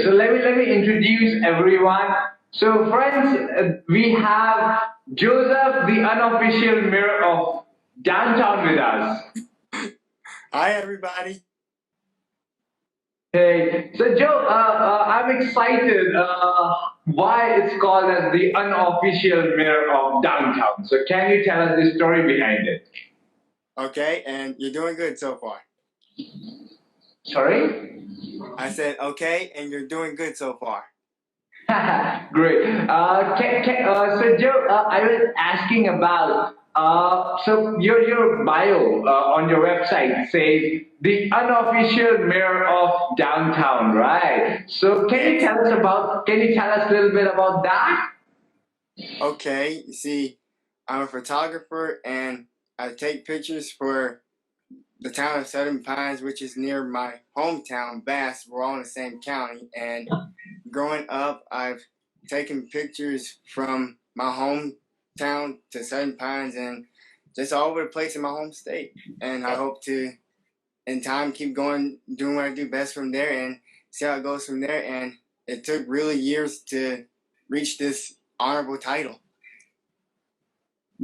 So let me introduce everyone. So friends, we have Joseph, the unofficial mayor of downtown, with us. Hi, everybody. Hey, so Joe, I'm excited. Why it's called as the unofficial mayor of downtown? So can you tell us the story behind it? Okay, and you're doing good so far. Sorry. I said, okay, and you're doing good so far. Great. So Joe, I was asking about so your bio on your website says the unofficial mayor of downtown, right? So Yes. can you tell us a little bit about that? Okay, you see, I'm a photographer and I take pictures for the town of Southern Pines, which is near my hometown, Bass. We're all in the same county. And growing up, I've taken pictures from my hometown to Southern Pines and just all over the place in my home state. And I hope to in time keep going doing what I do best from there and see how it goes from there. And it took really years to reach this honorable title.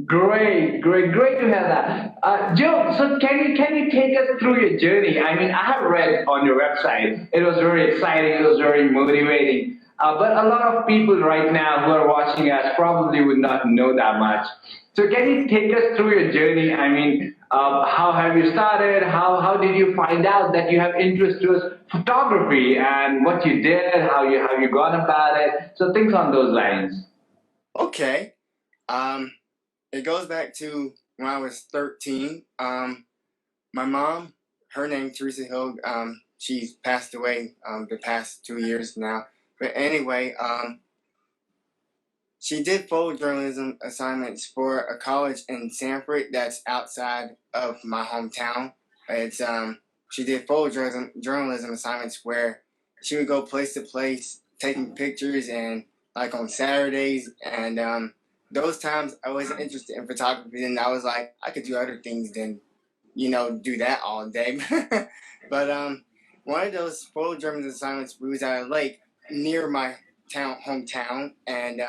Great to have that. Joe, so can you take us through your journey? I mean, I have read on your website. It was very exciting. It was very motivating. But a lot of people right now who are watching us probably would not know that much. So can you take us through your journey? I mean, how have you started? How did you find out that you have interest towards photography and what you did? How you gone about it? So things on those lines. Okay. Um, it goes back to when I was 13. My mom, her name Teresa Hill, she's passed away the past 2 years now. But anyway, she did photojournalism assignments for a college in Sanford that's outside of my hometown. It's she did photojournalism assignments where she would go place to place taking pictures and like on Saturdays and those times I wasn't interested in photography and I was like I could do other things than do that all day. But one of those photojournalism assignments we was at a lake near my hometown and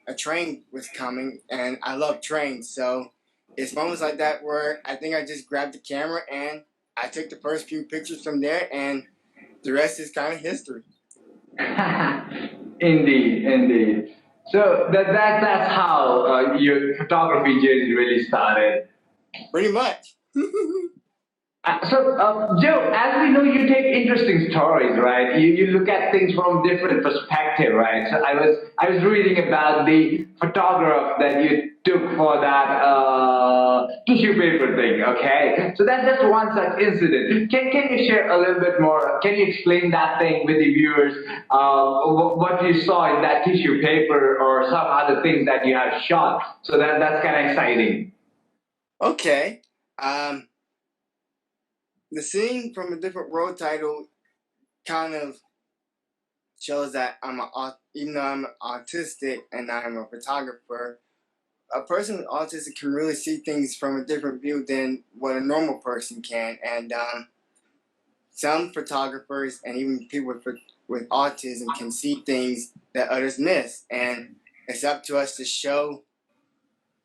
a train was coming, and I love trains, so it's moments like that where I think I just grabbed the camera and I took the first few pictures from there, and the rest is kind of history. Indeed. So that's how your photography journey really started. Pretty much. Joe, as we know, you take interesting stories, right? You look at things from different perspective, right? So I was reading about the photograph that you took for that tissue paper thing. Okay, so that's just one such incident. Can you share a little bit more? Can you explain that thing with the viewers? What you saw in that tissue paper, or some other things that you have shot? So that's kind of exciting. Okay. Um, the scene from a different world title kind of shows that even though I'm autistic and I'm a photographer, a person with autism can really see things from a different view than what a normal person can. And some photographers and even people with autism can see things that others miss. And it's up to us to show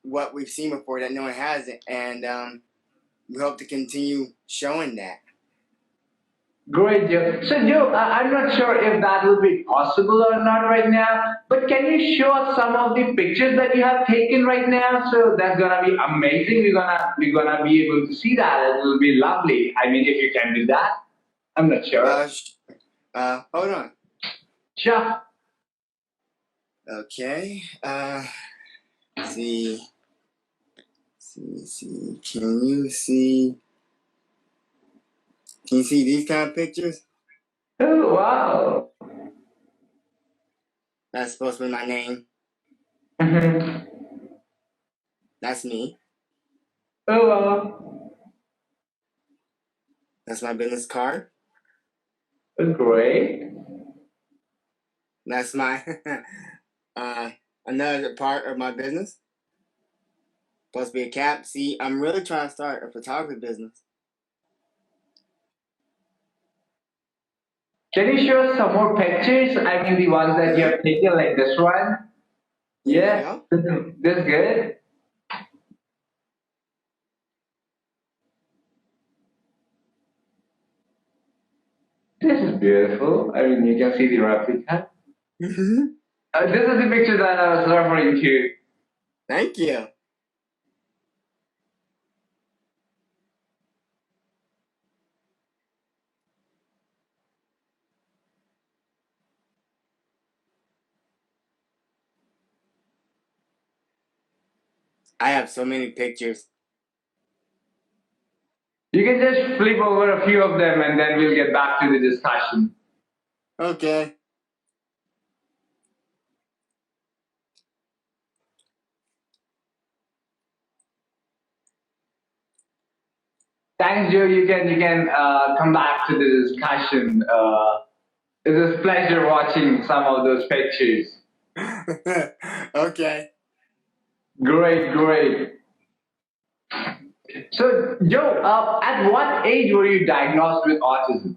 what we've seen before that no one hasn't. And we hope to continue showing that. Great, Joe. So, Joe, I'm not sure if that will be possible or not right now, but can you show us some of the pictures that you have taken right now? So that's gonna be amazing. We're gonna be able to see that. It will be lovely. I mean, if you can do that, I'm not sure. Hold on. Sure. Okay. See. See. Can you see? Can you see these kind of pictures? Oh wow. That's supposed to be my name. Mhm. That's me. Oh wow. That's my business card. Great. That's my another part of my business. Supposed to be a cap. See, I'm really trying to start a photography business. Can you show us some more pictures? I mean, the ones that you have taken, like this one. Yeah, Yeah. this is good. This is beautiful. I mean, you can see the replica. Mhm. This is the picture that I was referring to. Thank you. I have so many pictures. You can just flip over a few of them and then we'll get back to the discussion. Okay. Thanks, Joe. You can come back to the discussion. It was a pleasure watching some of those pictures. Okay. Great, great. So, Joe, at what age were you diagnosed with autism?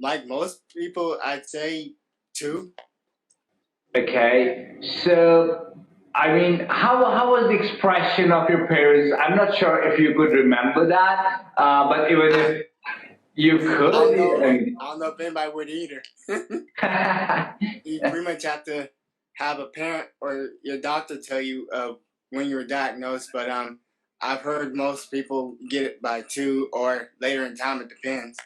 Like most people, I'd say two. Okay, so I mean, how was the expression of your parents? I'm not sure if you could remember that, but even I if you I don't could, know. I mean, I don't know if anybody would either. You pretty much have to have a parent or your doctor tell you when you were diagnosed. But I've heard most people get it by two or later in time. It depends.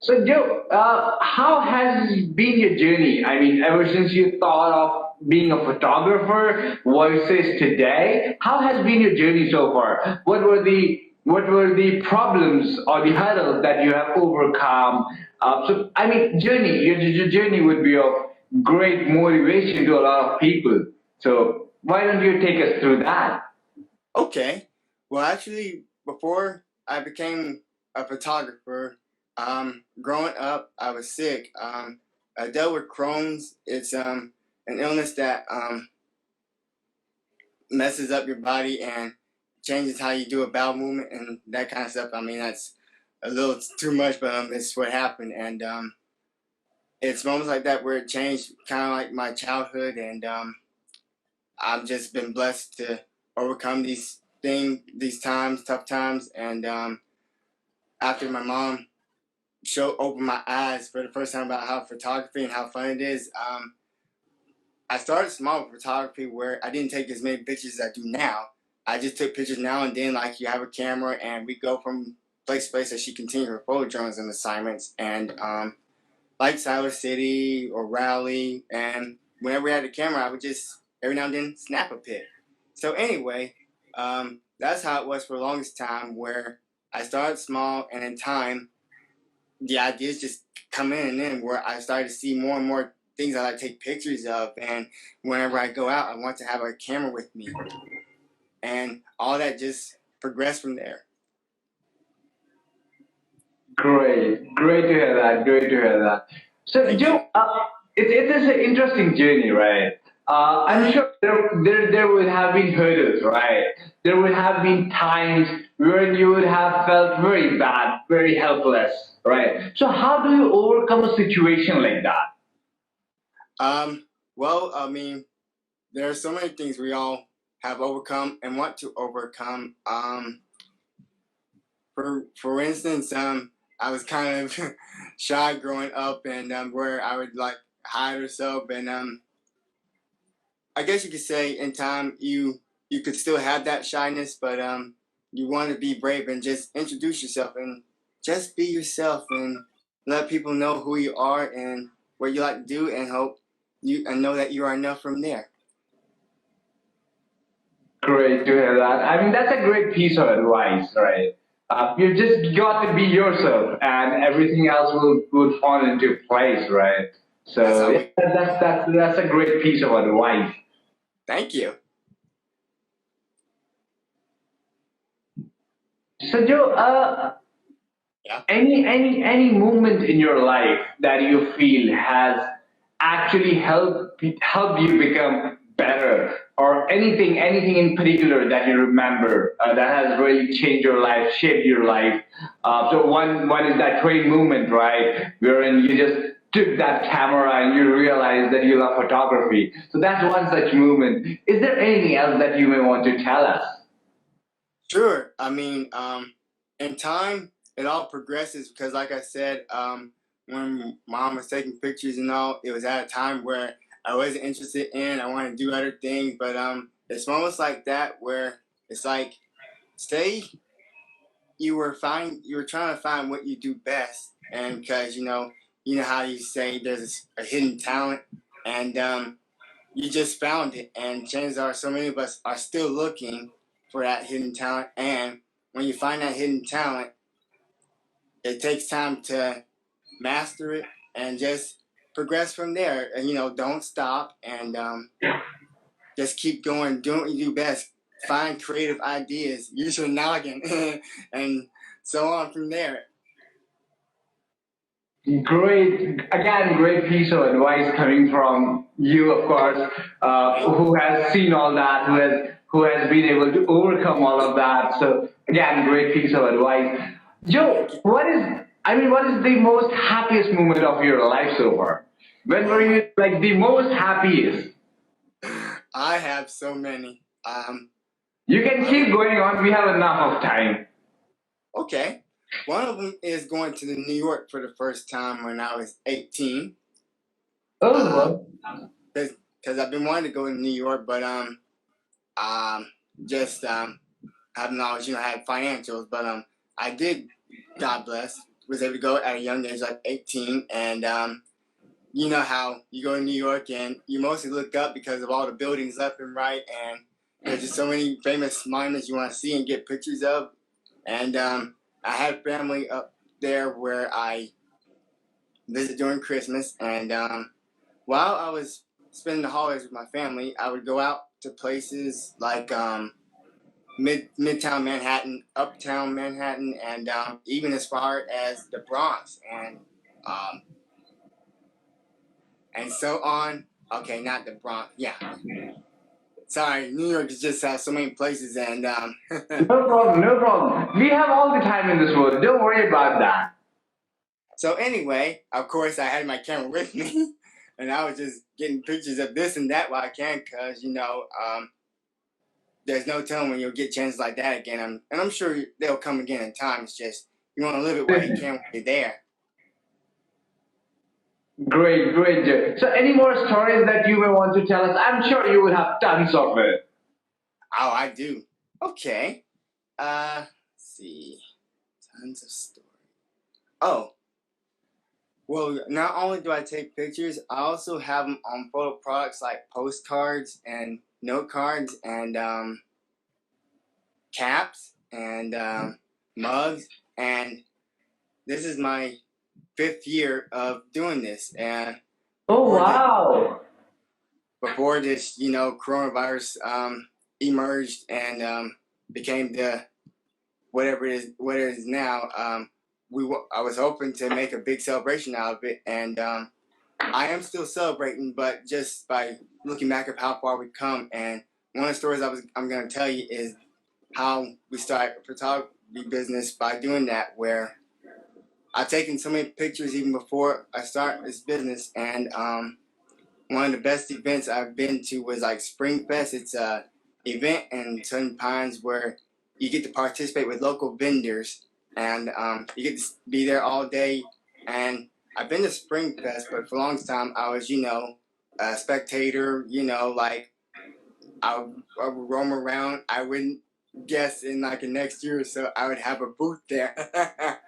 so Joe, how has been your journey? I mean, ever since you thought of being a photographer versus today, how has been your journey so far? What were the problems or the hurdles that you have overcome? So, I mean, your journey would be of great motivation to a lot of people. So, why don't you take us through that? Okay. Well, actually, before I became a photographer, growing up, I was sick. I dealt with Crohn's. It's an illness that messes up your body and changes how you do a bowel movement and that kind of stuff. I mean, that's a little too much, but it's what happened. And it's moments like that where it changed kind of like my childhood. And I've just been blessed to overcome these times, tough times. And after my mom opened my eyes for the first time about how photography and how fun it is, I started small with photography where I didn't take as many pictures as I do now. I just took pictures now and then, like you have a camera, and we go from place to place as she continued her photo journalism assignments, and like Siler City or Raleigh, and whenever we had a camera, I would just every now and then snap a pic. So anyway, that's how it was for the longest time, where I started small, and in time, the ideas just come in and in where I started to see more and more things that I take pictures of. And whenever I go out, I want to have a camera with me. And all that just progressed from there. Great, great to hear that. Great to hear that. So, Thank you. Joe, it is an interesting journey, right? I'm Mm-hmm. sure there would have been hurdles, right? There would have been times when you would have felt very bad, very helpless, right? So, how do you overcome a situation like that? Well, I mean, there are so many things we all have overcome and want to overcome. For instance, I was kind of shy growing up, and where I would like hide or so, and I guess you could say in time you could still have that shyness, but you want to be brave and just introduce yourself and just be yourself and let people know who you are and what you like to do and hope you and know that you are enough from there. Great to hear that. I mean, that's a great piece of advice, right? You just got to be yourself, and everything else will fall into place, right? That's So, how yeah, we. that's a great piece of advice. Thank you. So, Joe, Yeah. any movement in your life that you feel has actually helped you become better, or anything in particular that you remember that has really changed your life, shaped your life. So one is that train movement, right, wherein you just took that camera and you realized that you love photography. So that's one such movement. Is there anything else that you may want to tell us? Sure. I mean, in time, it all progresses because, like I said, when mom was taking pictures and all, it was at a time where I wasn't interested in. I wanted to do other things, but it's moments like that where it's like, stay. You were trying to find what you do best, and because you know how you say there's a hidden talent, and you just found it, and chances are so many of us are still looking for that hidden talent. And when you find that hidden talent, it takes time to master it and just progress from there. And don't stop, and just keep going, doing what you do best. Find creative ideas, use your noggin, and so on from there. Great, again, great piece of advice coming from you, of course, who has seen all that, who has been able to overcome all of that. So again, great piece of advice. Joe, what is the most happiest moment of your life so far? When were you like the most happiest? I have so many. You can keep going on. We have enough of time. Okay. One of them is going to New York for the first time when I was 18. Oh, Because I've been wanting to go to New York, but just having always had financials, but I did, God bless, was able to go at a young age, like 18, and you know how you go to New York and you mostly look up because of all the buildings left and right, and there's just so many famous monuments you want to see and get pictures of, and I had family up there where I visit during Christmas, and while I was spending the holidays with my family, I would go out to places like Midtown Manhattan, Uptown Manhattan, and even as far as the Bronx, um, and so on. Okay, not the Bronx. Yeah, sorry, New York just has so many places, and no problem, no problem. We have all the time in this world. Don't worry about that. so anyway, of course, I had my camera with me, and I was just getting pictures of this and that while I can, cause there's no telling when you'll get chances like that again. And I'm sure they'll come again in time. It's just you want to live it while you can when you're there. Great, great, Joe. So, any more stories that you may want to tell us? I'm sure you will have tons of it. Oh, I do. Okay. Let's see. Tons of stories. Oh, well, not only do I take pictures, I also have them on photo products like postcards and note cards and caps and mugs. And this is my 5th year of doing this. And Oh, before this, wow. before this coronavirus emerged and became the what it is now. I was hoping to make a big celebration out of it, and I am still celebrating, but just by looking back at how far we've come. And one of the stories I'm going to tell you is how we started a photography business by doing that, where I've taken so many pictures even before I start this business, and one of the best events I've been to was like Spring Fest. It's a event in Southern Pines where you get to participate with local vendors, and you get to be there all day. And I've been to Spring Fest, but for a long time I was, a spectator. Like I would roam around. I wouldn't guess in like the next year or so I would have a booth there.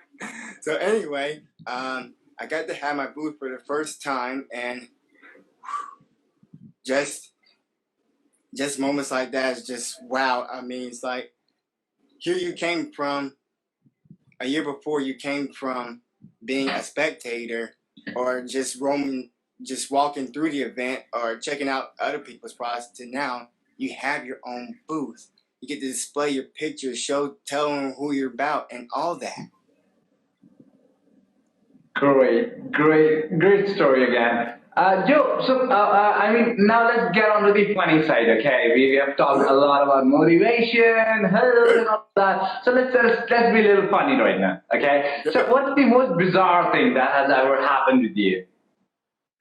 So anyway, I got to have my booth for the first time, and just moments like that is just wow. I mean, it's like here you came from a year before, you came from being a spectator or just roaming, just walking through the event or checking out other people's products, to now you have your own booth. You get to display your pictures, tell them who you're about, and all that. Great, great, great story again. Joe, I mean, now let's get on to the funny side, okay? We have talked a lot about motivation, health, and all that. So let's be a little funny right now, okay? So, what's the most bizarre thing that has ever happened with you?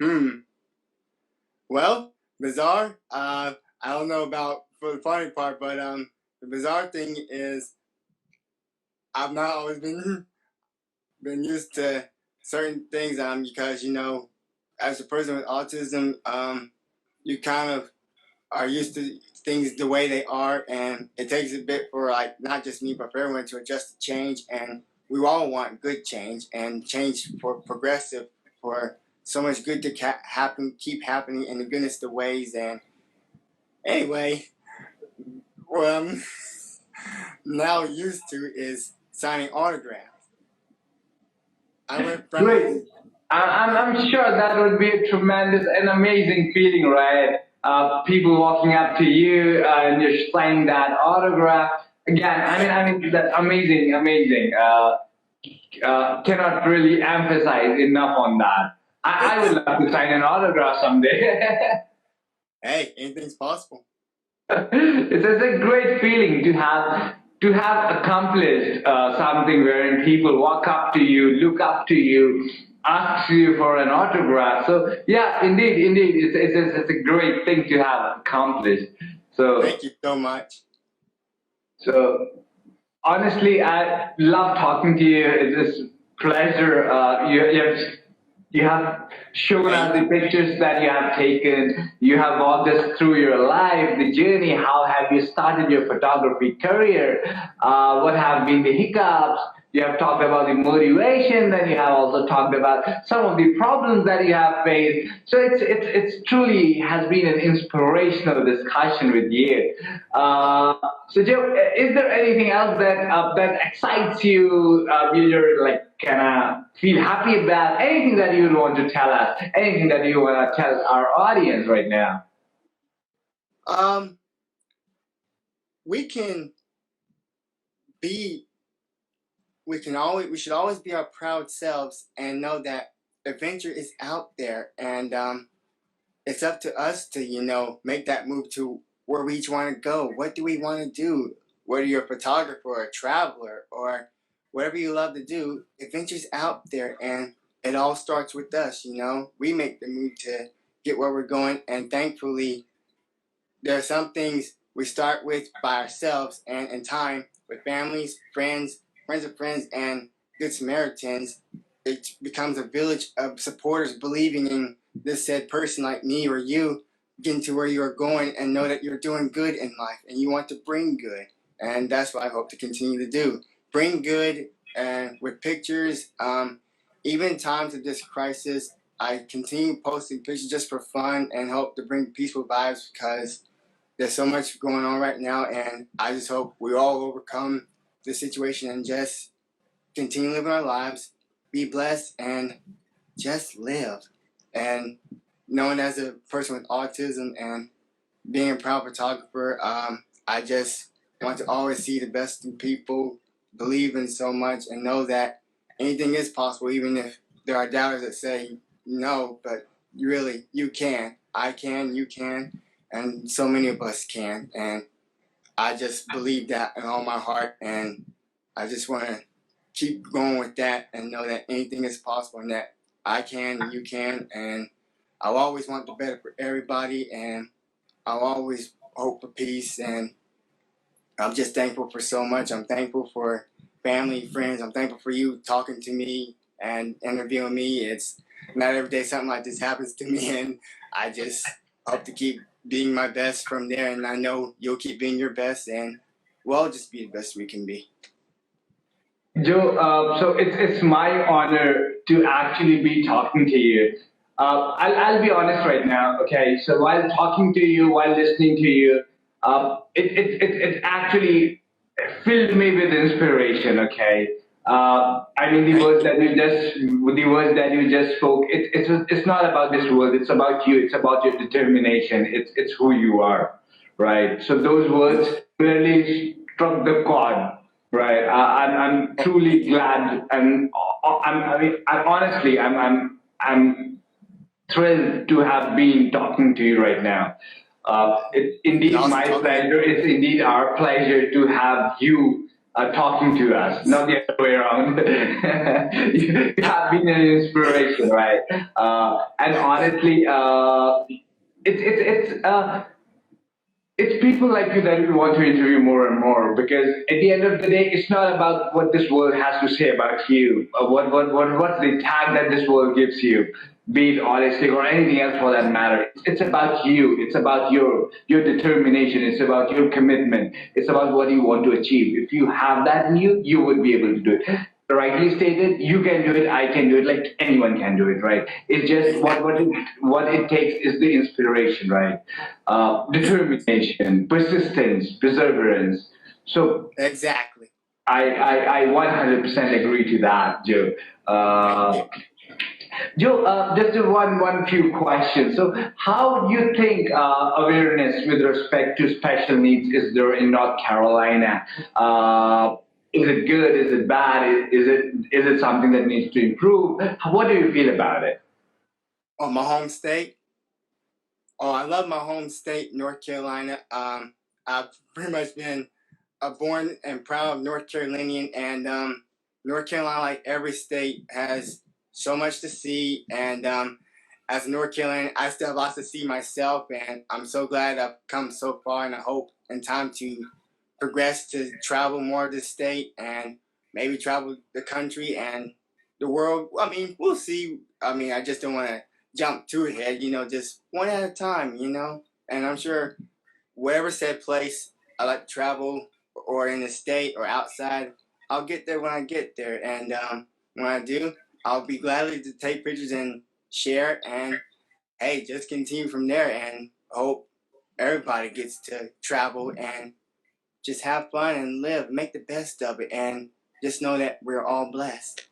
Hmm. Well, bizarre. I don't know about for the funny part, but the bizarre thing is I've not always been been used to certain things. Because as a person with autism, you kind of are used to things the way they are, and it takes a bit for like not just me but for everyone to adjust to change. And we all want good change and change for progressive for so much good to keep happening in the goodness of ways. And anyway, what I'm now used to is signing autographs. I went from Great. I'm sure that would be a tremendous and amazing feeling, right? People walking up to you and you're signing that autograph. Again, I mean, that's amazing, amazing. Cannot really emphasize enough on that. I would love to sign an autograph someday. hey, anything's possible. It's a great feeling to have accomplished something wherein people walk up to you, look up to you, ask you for an autograph. So yeah, indeed, it's a great thing to have accomplished. So Thank you so much. so honestly, I love talking to you. It's a pleasure. You have shown us the pictures that you have taken. You have walked us through your life, the journey. How have you started your photography career? What have been the hiccups? You have talked about the motivation. Then you have also talked about some of the problems that you have faced. So it's truly has been an inspirational discussion with you. So Joe, is there anything else that excites you? You're like kind of feel happy about anything that you would want to tell us, anything that you want to tell our audience right now. Um, we can be we should always be our proud selves and know that adventure is out there, and it's up to us to make that move to where we each want to go. What do we want to do? Whether you're a photographer or a traveler or whatever you love to do, adventure's out there, and it all starts with us. We make the move to get where we're going, and thankfully there are some things we start with by ourselves, and in time, with families, friends of friends, and good Samaritans, it becomes a village of supporters believing in this said person like me or you, getting to where you're going and know that you're doing good in life and you want to bring good. And that's what I hope to continue to do. Bring good and with pictures. Even in times of this crisis, I continue posting pictures just for fun and hope to bring peaceful vibes because there's so much going on right now, and I just hope we all overcome the situation and just continue living our lives, be blessed, and just live. And knowing as a person with autism and being a proud photographer, I just want to always see the best in people, believe in so much, and know that anything is possible, even if there are doubters that say no, but really, you can. I can, you can, and so many of us can. And I just believe that in all my heart, and I just want to keep going with that and know that anything is possible and that I can and you can. And I'll always want the better for everybody, and I'll always hope for peace. And I'm just thankful for so much. I'm thankful for family, friends. I'm thankful for you talking to me and interviewing me. It's not every day something like this happens to me, and I just hope to keep being my best from there. And I know you'll keep being your best, and we'll all just be the best we can be. Joe, so it's my honor to actually be talking to you. I'll be honest right now, okay? So while talking to you, while listening to you, it actually filled me with inspiration, okay? I mean, Thank you. the words that you just spoke, it's not about this world, it's about you, it's about your determination, it's who you are, right? So those words really struck the chord. Right. I'm truly glad, and I mean, I'm honestly, I'm thrilled to have been talking to you right now. It's It's indeed awesome my talking to you. pleasure. It's indeed our pleasure to have you talking to us, not the other way around. You have been an inspiration, right? And honestly, it's people like you that we want to interview more and more because at the end of the day, it's not about what this world has to say about you, or what's the tag that this world gives you, be it honesty or anything else for that matter. It's about you. It's about your determination. It's about your commitment. It's about what you want to achieve. If you have that in you, you would be able to do it. Rightly stated, you can do it, I can do it, like anyone can do it, right? It's just what it takes is the inspiration, right? Determination, persistence, perseverance. So Exactly. I 100% agree to that, Joe. Thank Uh, you. Joe, just one few questions. So, how do you think awareness with respect to special needs is there in North Carolina? Is it good? Is it bad? Is it something that needs to improve? What do you feel about it? Oh, my home state. Oh, I love my home state, North Carolina. I've pretty much been a born and proud North Carolinian, and North Carolina, like every state, has so much to see. And as a North Carolinian, I still have lots to see myself, and I'm so glad I've come so far, and I hope in time to progress to travel more of the state and maybe travel the country and the world. I mean, we'll see. I mean, I just don't want to jump too ahead, just one at a time, And I'm sure wherever said place I like to travel or in the state or outside, I'll get there when I get there. And when I do, I'll be gladly to take pictures and share. And hey, just continue from there and hope everybody gets to travel and just have fun and live, make the best of it, and just know that we're all blessed.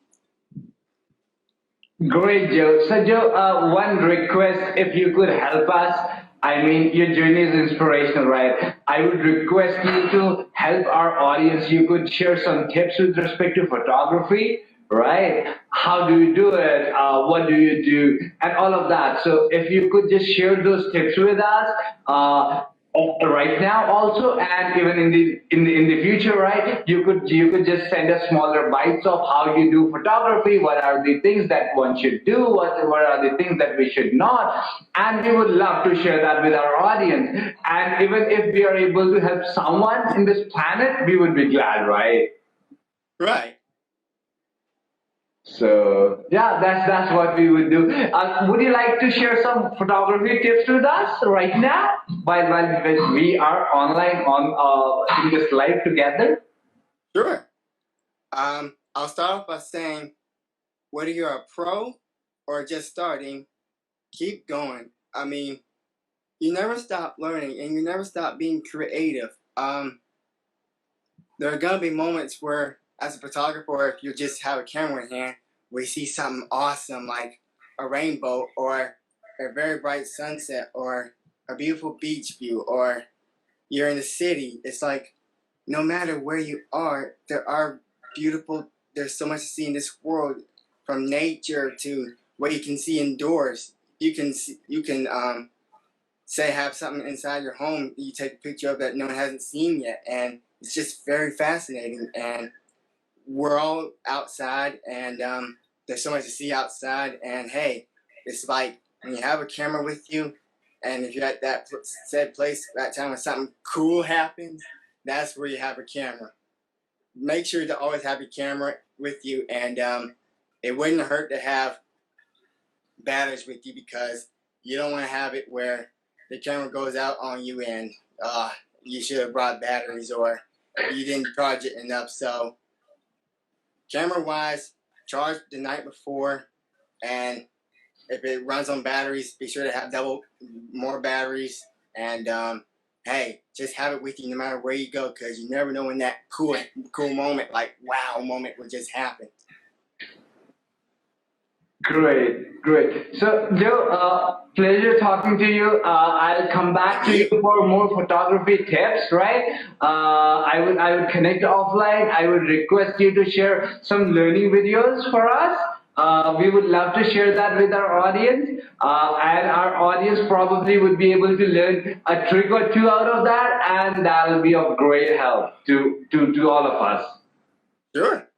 Great, Joe. So, Joe, one request, if you could help us. I mean, your journey is inspirational, right? I would request you to help our audience. You could share some tips with respect to photography, right? How do you do it? What do you do? And all of that. So, if you could just share those tips with us, right now also, and even in the future, right? You could just send us smaller bites of how you do photography. What are the things that one should do? What are the things that we should not? And we would love to share that with our audience. And even if we are able to help someone in this planet, we would be glad, right? Right. So yeah, that's what we would do. Would you like to share some photography tips with us right now, while we are online on in this live together? Sure. I'll start off by saying whether you're a pro or just starting, keep going. I mean, you never stop learning and you never stop being creative. There are gonna be moments where, as a photographer, if you just have a camera in hand, we see something awesome like a rainbow or a very bright sunset or a beautiful beach view or you're in the city. It's like no matter where you are, there's so much to see in this world, from nature to what you can see indoors. You can say have something inside your home you take a picture of that no one hasn't seen yet, and it's just very fascinating. And we're all outside, and there's so much to see outside. And hey, it's like when you have a camera with you, and if you're at that said place that time when something cool happens, that's where you have a camera. Make sure to always have your camera with you, and it wouldn't hurt to have batteries with you because you don't want to have it where the camera goes out on you and you should have brought batteries or you didn't charge it enough. So camera wise, charge the night before, and if it runs on batteries, be sure to have double more batteries. And hey, just have it with you no matter where you go, because you never know when that cool moment, like wow moment, will just happen. Great, great. So, Joe, pleasure talking to you. I'll come back Thank to you you. for more photography tips, right? I would connect offline. I would request you to share some learning videos for us. We would love to share that with our audience, and our audience probably would be able to learn a trick or two out of that, and that'll be of great help to all of us. Sure.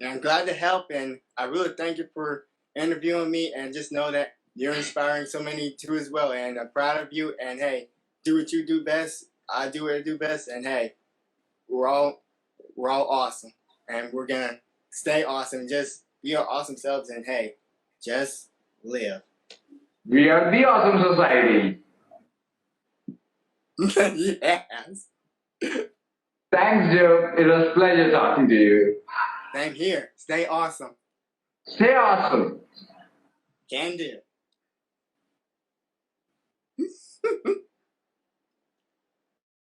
And I'm glad to help, and I really thank you for interviewing me, and just know that you're inspiring so many too as well, and I'm proud of you, and hey, do what you do best, I do what I do best, and hey, we're all awesome, and we're gonna stay awesome, just be our awesome selves, and hey, just live. We are the Awesome Society. Yes. Thanks, Joe. It was a pleasure talking to you. Same here. Stay awesome. Stay awesome. Can do.